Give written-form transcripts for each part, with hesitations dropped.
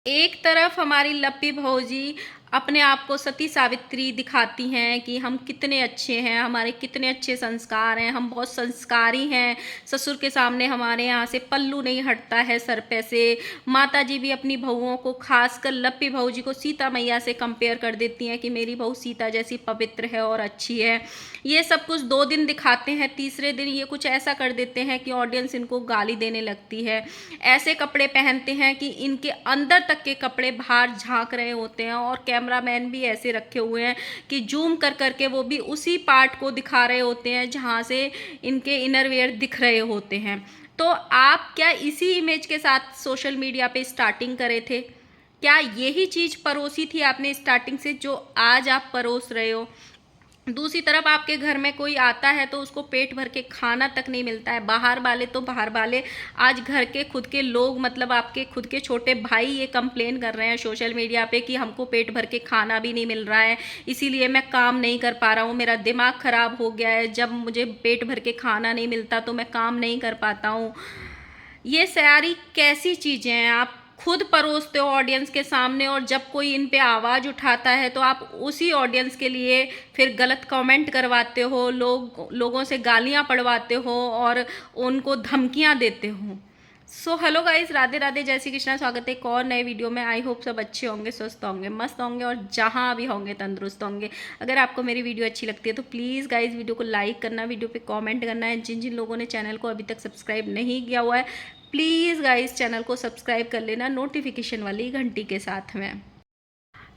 एक तरफ हमारी लप्पी भौजी अपने आप को सती सावित्री दिखाती हैं कि हम कितने अच्छे हैं, हमारे कितने अच्छे संस्कार हैं, हम बहुत संस्कारी हैं। ससुर के सामने हमारे यहाँ से पल्लू नहीं हटता है सर पे से। माता जी भी अपनी बहुओं को, खासकर लप्पी भौजी को सीता मैया से कंपेयर कर देती हैं कि मेरी बहू सीता जैसी पवित्र है और अच्छी है। ये सब कुछ 2 दिन दिखाते हैं, तीसरे दिन ये कुछ ऐसा कर देते हैं कि ऑडियंस इनको गाली देने लगती है। ऐसे कपड़े पहनते हैं कि इनके अंदर तक के कपड़े बाहर झांक रहे होते हैं, और कैमरामैन भी ऐसे रखे हुए हैं कि जूम कर करके वो भी उसी पार्ट को दिखा रहे होते हैं जहां से इनके इनरवेयर दिख रहे होते हैं। तो आप क्या इसी इमेज के साथ सोशल मीडिया पे स्टार्टिंग करे थे? क्या यही चीज़ परोसी थी आपने स्टार्टिंग से जो आज आप परोस रहे हो? दूसरी तरफ आपके घर में कोई आता है तो उसको पेट भर के खाना तक नहीं मिलता है। बाहर वाले तो बाहर वाले, आज घर के खुद के लोग, मतलब आपके खुद के छोटे भाई ये कंप्लेन कर रहे हैं सोशल मीडिया पे कि हमको पेट भर के खाना भी नहीं मिल रहा है, इसीलिए मैं काम नहीं कर पा रहा हूँ, मेरा दिमाग ख़राब हो गया है, जब मुझे पेट भर के खाना नहीं मिलता तो मैं काम नहीं कर पाता हूँ। ये सारी कैसी चीज़ें हैं? आप खुद परोसते हो ऑडियंस के सामने, और जब कोई इन पे आवाज़ उठाता है तो आप उसी ऑडियंस के लिए फिर गलत कमेंट करवाते हो, लोगों से गालियाँ पड़वाते हो और उनको धमकियाँ देते हो। So hello guys, Radhe Radhe, जय श्री कृष्णा। स्वागत है एक और नए वीडियो में। आई होप सब अच्छे होंगे, स्वस्थ होंगे, मस्त होंगे और जहाँ भी होंगे तंदुरुस्त होंगे। अगर आपको मेरी वीडियो अच्छी लगती है तो प्लीज़ गाइस वीडियो को लाइक करना, वीडियो पे कमेंट करना है। जिन जिन लोगों ने चैनल को अभी तक सब्सक्राइब नहीं किया हुआ है, प्लीज़ गाइस चैनल को सब्सक्राइब कर लेना नोटिफिकेशन वाली घंटी के साथ में।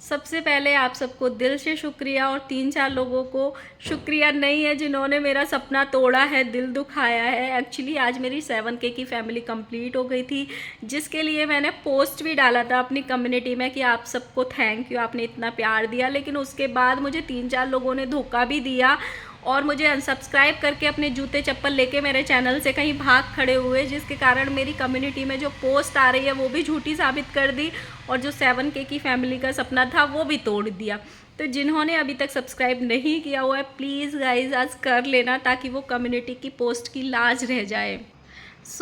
सबसे पहले आप सबको दिल से शुक्रिया, और 3-4 लोगों को शुक्रिया नहीं है जिन्होंने मेरा सपना तोड़ा है, दिल दुखाया है। एक्चुअली आज मेरी 7K की फैमिली कंप्लीट हो गई थी, जिसके लिए मैंने पोस्ट भी डाला था अपनी कम्युनिटी में कि आप सबको थैंक यू, आपने इतना प्यार दिया। लेकिन उसके बाद मुझे 3-4 लोगों ने धोखा भी दिया और मुझे अनसब्सक्राइब करके अपने जूते चप्पल लेके मेरे चैनल से कहीं भाग खड़े हुए, जिसके कारण मेरी कम्युनिटी में जो पोस्ट आ रही है वो भी झूठी साबित कर दी, और जो 7K की फैमिली का सपना था वो भी तोड़ दिया। तो जिन्होंने अभी तक सब्सक्राइब नहीं किया हुआ है, प्लीज़ गाइज आज कर लेना, ताकि वो कम्युनिटी की पोस्ट की लाज रह जाए।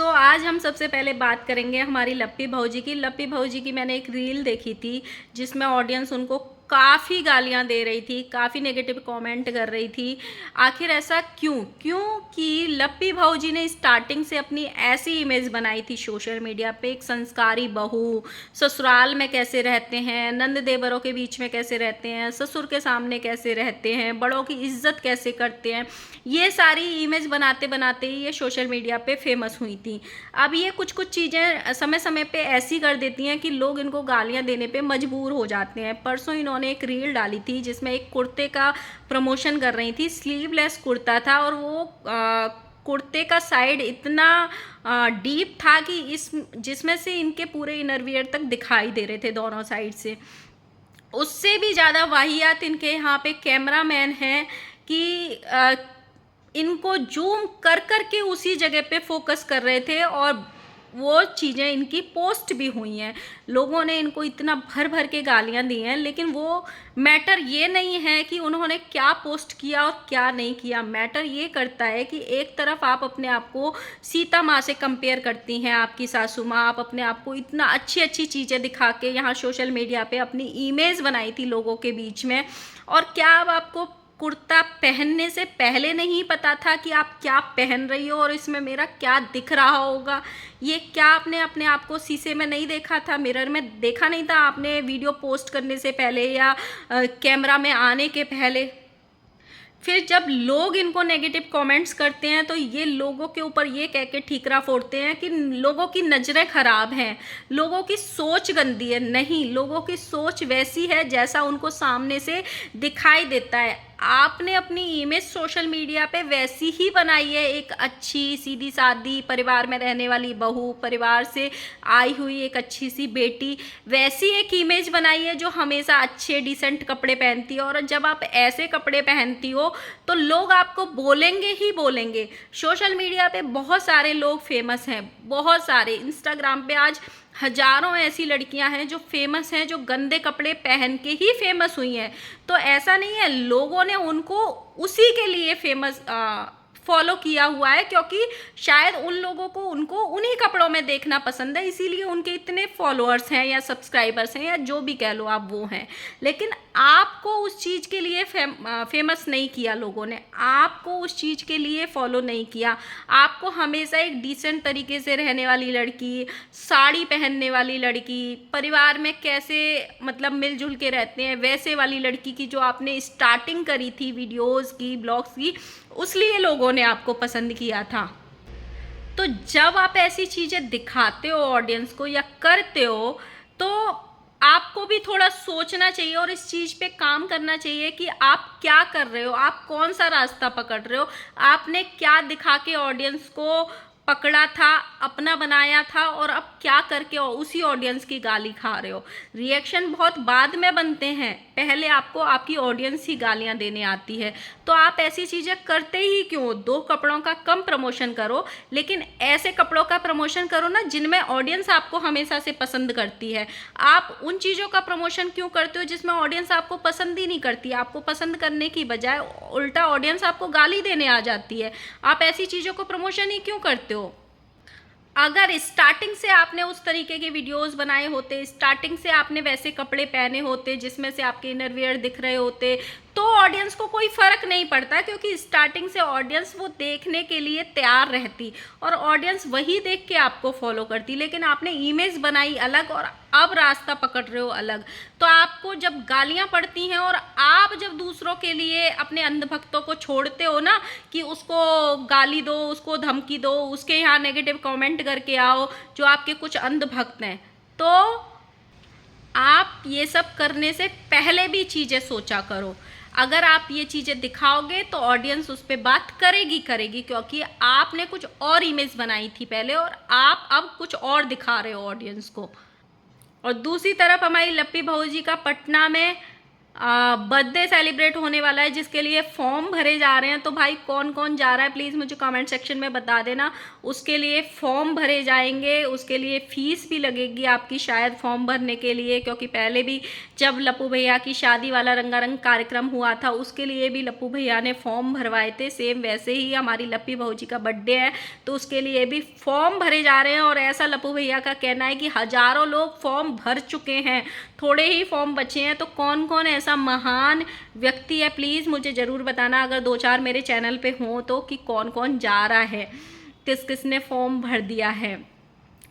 आज हम सबसे पहले बात करेंगे हमारी लप्पी भौजी की। लप्पी भौजी की मैंने एक रील देखी थी जिसमें ऑडियंस उनको काफ़ी गालियां दे रही थी, काफ़ी नेगेटिव कमेंट कर रही थी। आखिर ऐसा क्यों? क्योंकि लप्पी भौजी ने स्टार्टिंग से अपनी ऐसी इमेज बनाई थी सोशल मीडिया पे, एक संस्कारी बहू, ससुराल में कैसे रहते हैं, नंद देवरों के बीच में कैसे रहते हैं, ससुर के सामने कैसे रहते हैं, बड़ों की इज्जत कैसे करते हैं, ये सारी इमेज बनाते बनाते ही ये सोशल मीडिया पे फेमस हुई थी। अब ये कुछ कुछ चीज़ें समय समय पे ऐसी कर देती हैं कि लोग इनको गालियां देने पे मजबूर हो जाते हैं। परसों इन्होंने एक रील डाली थी जिसमें एक कुर्ते का प्रमोशन कर रही थी, स्लीवलेस कुर्ता था, और वो कुर्ते का साइड इतना डीप था कि जिसमें से इनके पूरे इनरवियर तक दिखाई दे रहे थे दोनों साइड से। उससे भी ज़्यादा वाहियात इनके यहाँ पे कैमरामैन हैं कि इनको जूम कर कर के उसी जगह पे फोकस कर रहे थे, और वो चीज़ें इनकी पोस्ट भी हुई हैं। लोगों ने इनको इतना भर भर के गालियां दी हैं, लेकिन वो मैटर ये नहीं है कि उन्होंने क्या पोस्ट किया और क्या नहीं किया। मैटर ये करता है कि एक तरफ आप अपने आप को सीता माँ से कंपेयर करती हैं, आपकी सासू माँ, आप अपने आप को इतना अच्छी अच्छी चीज़ें दिखा के यहाँ सोशल मीडिया पे अपनी इमेज बनाई थी लोगों के बीच में। और क्या अब आपको कुर्ता पहनने से पहले नहीं पता था कि आप क्या पहन रही हो और इसमें मेरा क्या दिख रहा होगा? ये क्या आपने अपने आप को शीशे में नहीं देखा था, मिरर में देखा नहीं था आपने वीडियो पोस्ट करने से पहले या कैमरा में आने के पहले? फिर जब लोग इनको नेगेटिव कमेंट्स करते हैं तो ये लोगों के ऊपर ये कह के ठीकरा फोड़ते हैं कि लोगों की नज़रें खराब हैं, लोगों की सोच गंदी है। नहीं, लोगों की सोच वैसी है जैसा उनको सामने से दिखाई देता है। आपने अपनी इमेज सोशल मीडिया पे वैसी ही बनाई है, एक अच्छी सीधी सादी परिवार में रहने वाली बहू, परिवार से आई हुई एक अच्छी सी बेटी, वैसी एक इमेज बनाई है जो हमेशा अच्छे डिसेंट कपड़े पहनती है। और जब आप ऐसे कपड़े पहनती हो तो लोग आपको बोलेंगे ही बोलेंगे। सोशल मीडिया पे बहुत सारे लोग फेमस हैं, बहुत सारे। इंस्टाग्राम पे आज हजारों ऐसी लड़कियां हैं जो फेमस हैं, जो गंदे कपड़े पहन के ही फेमस हुई हैं। तो ऐसा नहीं है, लोगों ने उनको उसी के लिए फॉलो किया हुआ है, क्योंकि शायद उन लोगों को उनको उन्हीं कपड़ों में देखना पसंद है, इसीलिए उनके इतने फॉलोअर्स हैं या सब्सक्राइबर्स हैं या जो भी कह लो आप वो हैं। लेकिन आपको उस चीज़ के लिए फेमस नहीं किया लोगों ने, आपको उस चीज़ के लिए फॉलो नहीं किया। आपको हमेशा एक डिसेंट तरीके से रहने वाली लड़की, साड़ी पहनने वाली लड़की, परिवार में कैसे मतलब मिलजुल के रहते हैं वैसे वाली लड़की की जो आपने स्टार्टिंग करी थी वीडियोस की, ब्लॉग्स की, उसलिए लोगों ने आपको पसंद किया था। तो जब आप ऐसी चीज़ें दिखाते हो ऑडियंस को या करते हो, तो आपको भी थोड़ा सोचना चाहिए और इस चीज़ पे काम करना चाहिए कि आप क्या कर रहे हो, आप कौन सा रास्ता पकड़ रहे हो, आपने क्या दिखा के ऑडियंस को पकड़ा था, अपना बनाया था, और अब क्या करके उसी ऑडियंस की गाली खा रहे हो। रिएक्शन बहुत बाद में बनते हैं, पहले आपको आपकी ऑडियंस ही गालियां देने आती है। तो आप ऐसी चीज़ें करते ही क्यों? दो कपड़ों का कम प्रमोशन करो, लेकिन ऐसे कपड़ों का प्रमोशन करो ना जिनमें ऑडियंस आपको हमेशा से पसंद करती है। आप उन चीज़ों का प्रमोशन क्यों करते हो जिसमें ऑडियंस आपको पसंद ही नहीं करती? आपको पसंद करने की बजाय उल्टा ऑडियंस आपको गाली देने आ जाती है। आप ऐसी चीज़ों को प्रमोशन ही क्यों करते हो? अगर स्टार्टिंग से आपने उस तरीके के वीडियोस बनाए होते, स्टार्टिंग से आपने वैसे कपड़े पहने होते जिसमें से आपके इनरवियर दिख रहे होते, तो ऑडियंस को कोई फ़र्क नहीं पड़ता, क्योंकि स्टार्टिंग से ऑडियंस वो देखने के लिए तैयार रहती और ऑडियंस वही देख के आपको फॉलो करती। लेकिन आपने इमेज बनाई अलग और अब रास्ता पकड़ रहे हो अलग। तो आपको जब गालियां पड़ती हैं और आप जब दूसरों के लिए अपने अंधभक्तों को छोड़ते हो ना कि उसको गाली दो, उसको धमकी दो, उसके यहाँ नेगेटिव कमेंट करके आओ जो आपके कुछ अंधभक्त हैं, तो आप ये सब करने से पहले भी चीज़ें सोचा करो। अगर आप ये चीज़ें दिखाओगे तो ऑडियंस उस पर बात करेगी करेगी, क्योंकि आपने कुछ और इमेज बनाई थी पहले और आप अब कुछ और दिखा रहे हो ऑडियंस को। और दूसरी तरफ हमारी लप्पी बहू जी का पटना में बर्थडे सेलिब्रेट होने वाला है, जिसके लिए फॉर्म भरे जा रहे हैं। तो भाई कौन कौन जा रहा है प्लीज़ मुझे कमेंट सेक्शन में बता देना। उसके लिए फॉर्म भरे जाएंगे, उसके लिए फ़ीस भी लगेगी आपकी शायद फॉर्म भरने के लिए, क्योंकि पहले भी जब लप्पू भैया की शादी वाला रंगारंग कार्यक्रम हुआ था उसके लिए भी लप्पू भैया ने फॉर्म भरवाए थे। सेम वैसे ही हमारी लप्पी बहू जी का बर्थडे है तो उसके लिए भी फॉर्म भरे जा रहे हैं। और ऐसा लप्पू भैया का कहना है कि हज़ारों लोग फॉर्म भर चुके हैं, थोड़े ही फॉर्म बचे हैं। तो कौन कौन ऐसा महान व्यक्ति है प्लीज़ मुझे ज़रूर बताना, अगर 2-4 मेरे चैनल पे हों तो, कि कौन कौन जा रहा है, किस किस ने फॉर्म भर दिया है।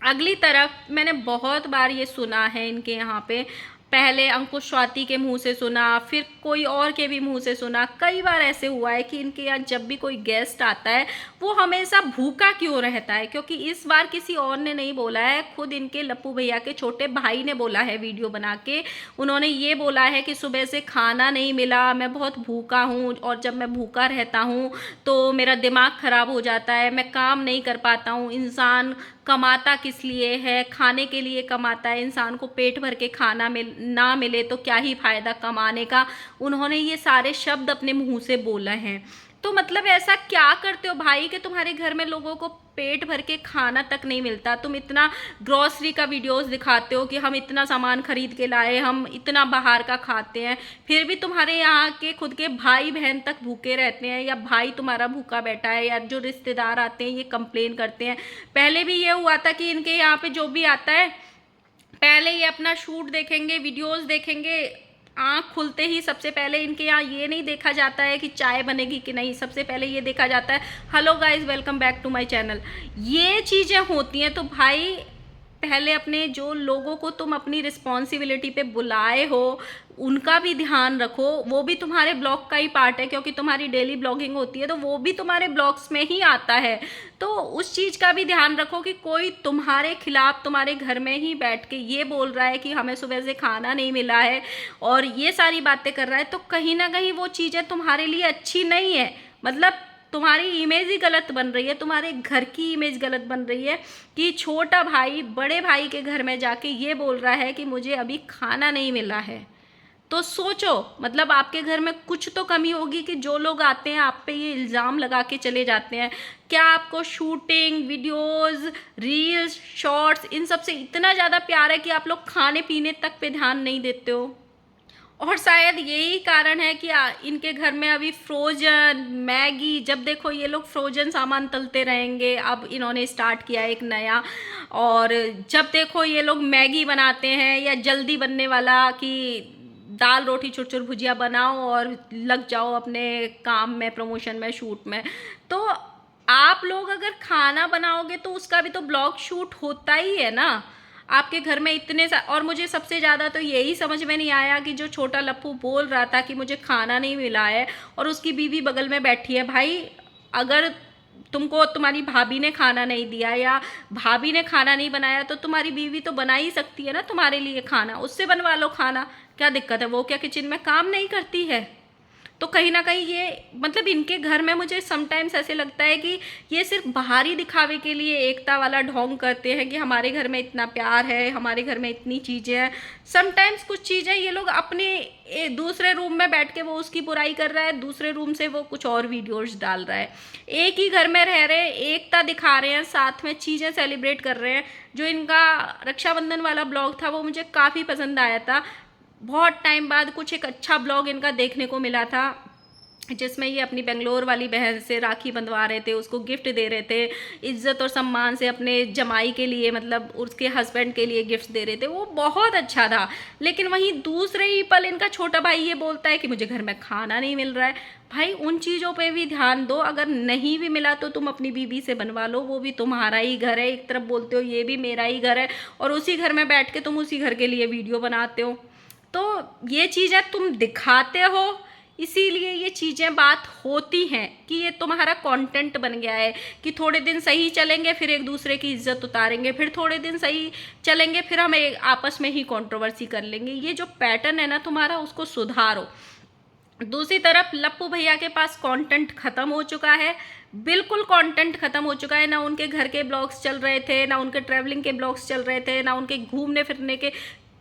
अगली तरफ मैंने बहुत बार ये सुना है इनके यहाँ पे, पहले अंकुश स्वाति के मुंह से सुना, फिर कोई और के भी मुंह से सुना, कई बार ऐसे हुआ है कि इनके यहाँ जब भी कोई गेस्ट आता है वो हमेशा भूखा क्यों रहता है। क्योंकि इस बार किसी और ने नहीं बोला है, खुद इनके लप्पू भैया के छोटे भाई ने बोला है वीडियो बना के। उन्होंने ये बोला है कि सुबह से खाना नहीं मिला, मैं बहुत भूखा हूँ और जब मैं भूखा रहता हूँ तो मेरा दिमाग ख़राब हो जाता है, मैं काम नहीं कर पाता हूँ। इंसान कमाता किस लिए है? खाने के लिए कमाता है। इंसान को पेट भर के खाना ना मिले तो क्या ही फ़ायदा कमाने का। उन्होंने ये सारे शब्द अपने मुंह से बोला हैं। तो मतलब ऐसा क्या करते हो भाई कि तुम्हारे घर में लोगों को पेट भर के खाना तक नहीं मिलता? तुम इतना ग्रॉसरी का वीडियोस दिखाते हो कि हम इतना सामान खरीद के लाए, हम इतना बाहर का खाते हैं, फिर भी तुम्हारे यहाँ के खुद के भाई बहन तक भूखे रहते हैं, या भाई तुम्हारा भूखा बैठा है, या जो रिश्तेदार आते हैं ये कंप्लेन करते हैं। पहले भी ये हुआ था कि इनके यहाँ पे जो भी आता है पहले ये अपना शूट देखेंगे, वीडियोस देखेंगे, आँख खुलते ही सबसे पहले इनके यहाँ ये नहीं देखा जाता है कि चाय बनेगी कि नहीं, सबसे पहले ये देखा जाता है hello guys welcome back to my channel. ये चीज़ें होती हैं। तो भाई पहले अपने जो लोगों को तुम अपनी रिस्पॉन्सिबिलिटी पे बुलाए हो उनका भी ध्यान रखो। वो भी तुम्हारे ब्लॉग का ही पार्ट है, क्योंकि तुम्हारी डेली ब्लॉगिंग होती है तो वो भी तुम्हारे ब्लॉग्स में ही आता है। तो उस चीज़ का भी ध्यान रखो कि कोई तुम्हारे खिलाफ तुम्हारे घर में ही बैठ के ये बोल रहा है कि हमें सुबह से खाना नहीं मिला है और ये सारी बातें कर रहा है, तो कहीं ना कहीं वो चीज़ें तुम्हारे लिए अच्छी नहीं है। मतलब तुम्हारी इमेज ही गलत बन रही है, तुम्हारे घर की इमेज गलत बन रही है कि छोटा भाई बड़े भाई के घर में जाके ये बोल रहा है कि मुझे अभी खाना नहीं मिला है। तो सोचो, मतलब आपके घर में कुछ तो कमी होगी कि जो लोग आते हैं आप पे ये इल्ज़ाम लगा के चले जाते हैं। क्या आपको शूटिंग, वीडियोस, रील्स, शॉर्ट्स इन सब से इतना ज़्यादा प्यार है कि आप लोग खाने पीने तक पे ध्यान नहीं देते हो? और शायद यही कारण है कि इनके घर में अभी फ्रोजन मैगी, जब देखो ये लोग फ्रोजन सामान तलते रहेंगे। अब इन्होंने स्टार्ट किया एक नया, और जब देखो ये लोग मैगी बनाते हैं या जल्दी बनने वाला कि दाल रोटी चुरचुर भुजिया बनाओ और लग जाओ अपने काम में, प्रमोशन में, शूट में। तो आप लोग अगर खाना बनाओगे तो उसका भी तो ब्लॉग शूट होता ही है ना। आपके घर में इतने और मुझे सबसे ज़्यादा तो यही समझ में नहीं आया कि जो छोटा लप्पू बोल रहा था कि मुझे खाना नहीं मिला है और उसकी बीवी बगल में बैठी है। भाई अगर तुमको तुम्हारी भाभी ने खाना नहीं दिया या भाभी ने खाना नहीं बनाया तो तुम्हारी बीवी तो बना ही सकती है ना तुम्हारे लिए खाना, उससे बनवा लो खाना। क्या दिक्कत है, वो क्या किचन में काम नहीं करती है? तो कहीं ना कहीं ये मतलब इनके घर में मुझे समटाइम्स ऐसे लगता है कि ये सिर्फ बाहरी दिखावे के लिए एकता वाला ढोंग करते हैं कि हमारे घर में इतना प्यार है, हमारे घर में इतनी चीज़ें हैं। समटाइम्स कुछ चीज़ें ये लोग अपने दूसरे रूम में बैठ के वो उसकी बुराई कर रहा है, दूसरे रूम से वो कुछ और वीडियोज डाल रहा है। एक ही घर में रह रहे हैं, एकता दिखा रहे हैं, साथ में चीज़ें सेलिब्रेट कर रहे हैं। जो इनका रक्षाबंधन वाला ब्लॉग था वो मुझे काफ़ी पसंद आया था। बहुत टाइम बाद कुछ एक अच्छा ब्लॉग इनका देखने को मिला था, जिसमें ये अपनी बेंगलोर वाली बहन से राखी बंधवा रहे थे, उसको गिफ्ट दे रहे थे, इज्जत और सम्मान से अपने जमाई के लिए, मतलब उसके हस्बैंड के लिए गिफ्ट दे रहे थे। वो बहुत अच्छा था। लेकिन वहीं दूसरे ही पल इनका छोटा भाई ये बोलता है कि मुझे घर में खाना नहीं मिल रहा है। भाई उन चीज़ों पे भी ध्यान दो, अगर नहीं भी मिला तो तुम अपनी बीवी से बनवा लो, वो भी तुम्हारा ही घर है। एक तरफ बोलते हो ये भी मेरा ही घर है और उसी घर में बैठ के तुम उसी घर के लिए वीडियो बनाते हो। तो ये चीज़ें तुम दिखाते हो, इसीलिए ये चीज़ें बात होती हैं कि ये तुम्हारा कंटेंट बन गया है कि थोड़े दिन सही चलेंगे फिर एक दूसरे की इज्जत उतारेंगे, फिर थोड़े दिन सही चलेंगे फिर हम आपस में ही कंट्रोवर्सी कर लेंगे। ये जो पैटर्न है ना तुम्हारा, उसको सुधारो। दूसरी तरफ लप्पू भैया के पास कंटेंट खत्म हो चुका है, बिल्कुल कंटेंट खत्म हो चुका है। ना उनके घर के ब्लॉग्स चल रहे थे, ना उनके ट्रैवलिंग के ब्लॉग्स चल रहे थे, ना उनके घूमने फिरने के,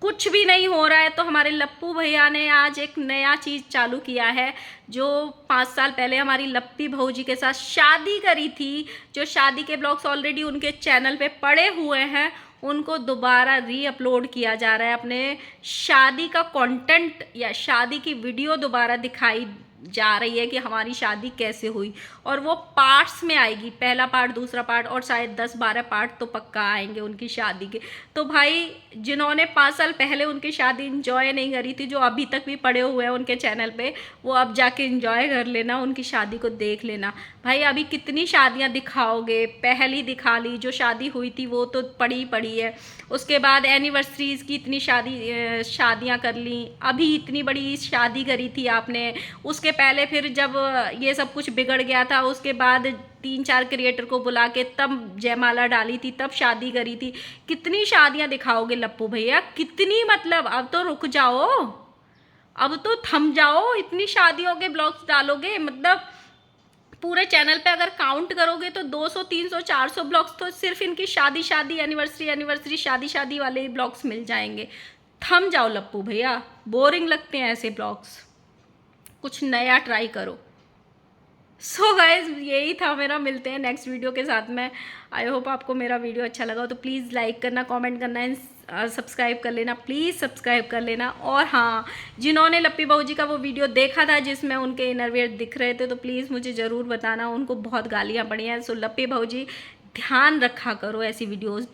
कुछ भी नहीं हो रहा है। तो हमारे लप्पू भैया ने आज एक नया चीज़ चालू किया है, जो 5 साल पहले हमारी लप्पी भौजी के साथ शादी करी थी, जो शादी के ब्लॉग्स ऑलरेडी उनके चैनल पे पड़े हुए हैं, उनको दोबारा री अपलोड किया जा रहा है। अपने शादी का कंटेंट या शादी की वीडियो दोबारा दिखाई जा रही है कि हमारी शादी कैसे हुई, और वो पार्ट्स में आएगी, पहला पार्ट, दूसरा पार्ट, और शायद 10-12 पार्ट तो पक्का आएंगे उनकी शादी के। तो भाई जिन्होंने 5 साल पहले उनकी शादी इंजॉय नहीं करी थी, जो अभी तक भी पड़े हुए हैं उनके चैनल पे, वो अब जाके इंजॉय कर लेना, उनकी शादी को देख लेना। भाई अभी कितनी शादियां दिखाओगे? पहली दिखा ली, जो शादी हुई थी वो तो पड़ी पड़ी है। उसके बाद एनिवर्सरीज की इतनी शादियां कर ली, अभी इतनी बड़ी शादी करी थी आपने। उसके पहले फिर जब ये सब कुछ बिगड़ गया था, उसके बाद 3-4 क्रिएटर को बुला के तब जयमाला डाली थी, तब शादी करी थी। कितनी शादियां दिखाओगे लप्पू भैया? कितनी, मतलब अब तो रुक जाओ, अब तो थम जाओ। इतनी शादियों के ब्लॉग्स डालोगे, मतलब पूरे चैनल पे अगर काउंट करोगे तो 200, 300, 400 ब्लॉग्स तो सिर्फ इनकी शादी एनिवर्सरी शादी वाले ब्लॉग्स मिल जाएंगे। थम जाओ लप्पू भैया, बोरिंग लगते हैं ऐसे ब्लॉग्स, कुछ नया ट्राई करो। सो गाइज यही था मेरा, मिलते हैं नेक्स्ट वीडियो के साथ में। आई होप आपको मेरा वीडियो अच्छा लगा हो तो प्लीज़ लाइक करना, कमेंट करना, सब्सक्राइब कर लेना, प्लीज़ सब्सक्राइब कर लेना। और हाँ, जिन्होंने लप्पी बहू जी का वो वीडियो देखा था जिसमें उनके इनरवियर दिख रहे थे, तो प्लीज़ मुझे ज़रूर बताना, उनको बहुत गालियाँ पड़ी हैं। सो लप्पी बहू जी ध्यान रखा करो ऐसी वीडियोस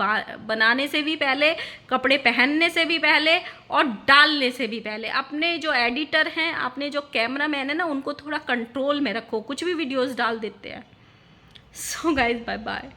बनाने से भी पहले, कपड़े पहनने से भी पहले, और डालने से भी पहले। अपने जो एडिटर हैं, अपने जो कैमरा मैन है ना, उनको थोड़ा कंट्रोल में रखो, कुछ भी वीडियोस डाल देते हैं। So guys bye bye.